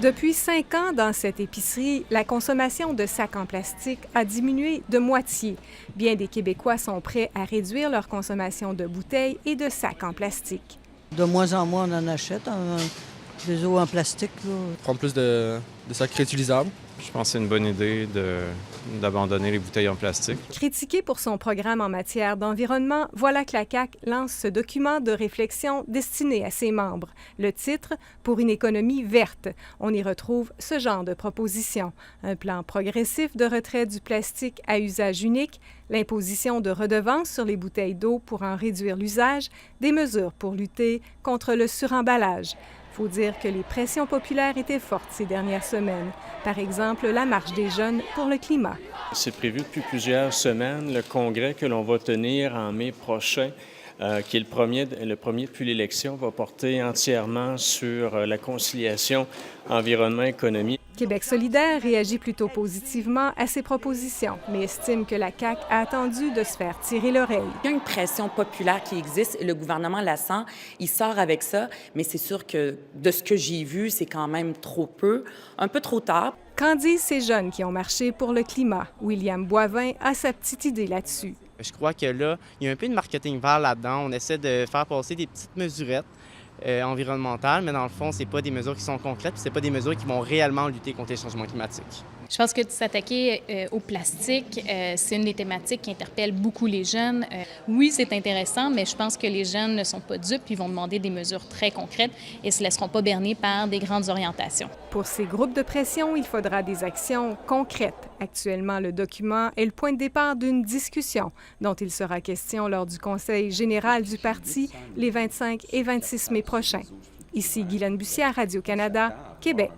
Depuis 5 ans, dans cette épicerie, la consommation de sacs en plastique a diminué de moitié. Bien des Québécois sont prêts à réduire leur consommation de bouteilles et de sacs en plastique. De moins en moins, on en achète, des eaux en plastique. Là. Prendre plus de sacs réutilisables. Je pense que c'est une bonne idée d'abandonner les bouteilles en plastique. Critiqué pour son programme en matière d'environnement, voilà que la CAQ lance ce document de réflexion destiné à ses membres. Le titre « Pour une économie verte ». On y retrouve ce genre de propositions. Un plan progressif de retrait du plastique à usage unique, l'imposition de redevances sur les bouteilles d'eau pour en réduire l'usage, des mesures pour lutter contre le suremballage. Il faut dire que les pressions populaires étaient fortes ces dernières semaines. Par exemple, la marche des jeunes pour le climat. C'est prévu depuis plusieurs semaines. Le congrès que l'on va tenir en mai prochain, qui est le premier depuis l'élection, va porter entièrement sur la conciliation environnement-économie. Québec solidaire réagit plutôt positivement à ces propositions, mais estime que la CAQ a attendu de se faire tirer l'oreille. Il y a une pression populaire qui existe, le gouvernement la sent, il sort avec ça, mais c'est sûr que de ce que j'ai vu, c'est quand même trop peu, un peu trop tard. Qu'en disent ces jeunes qui ont marché pour le climat? William Boivin a sa petite idée là-dessus. Je crois que là, il y a un peu de marketing vert là-dedans. On essaie de faire passer des petites mesurettes environnementales, mais dans le fond, c'est pas des mesures qui sont concrètes, puis c'est pas des mesures qui vont réellement lutter contre les changements climatiques. Je pense que de s'attaquer au plastique, c'est une des thématiques qui interpelle beaucoup les jeunes. Oui, c'est intéressant, mais je pense que les jeunes ne sont pas dupes, ils vont demander des mesures très concrètes et ne se laisseront pas berner par des grandes orientations. Pour ces groupes de pression, il faudra des actions concrètes. Actuellement, le document est le point de départ d'une discussion dont il sera question lors du Conseil général du parti les 25 et 26 mai prochains. Ici Guylaine Bussière, Radio-Canada, Québec.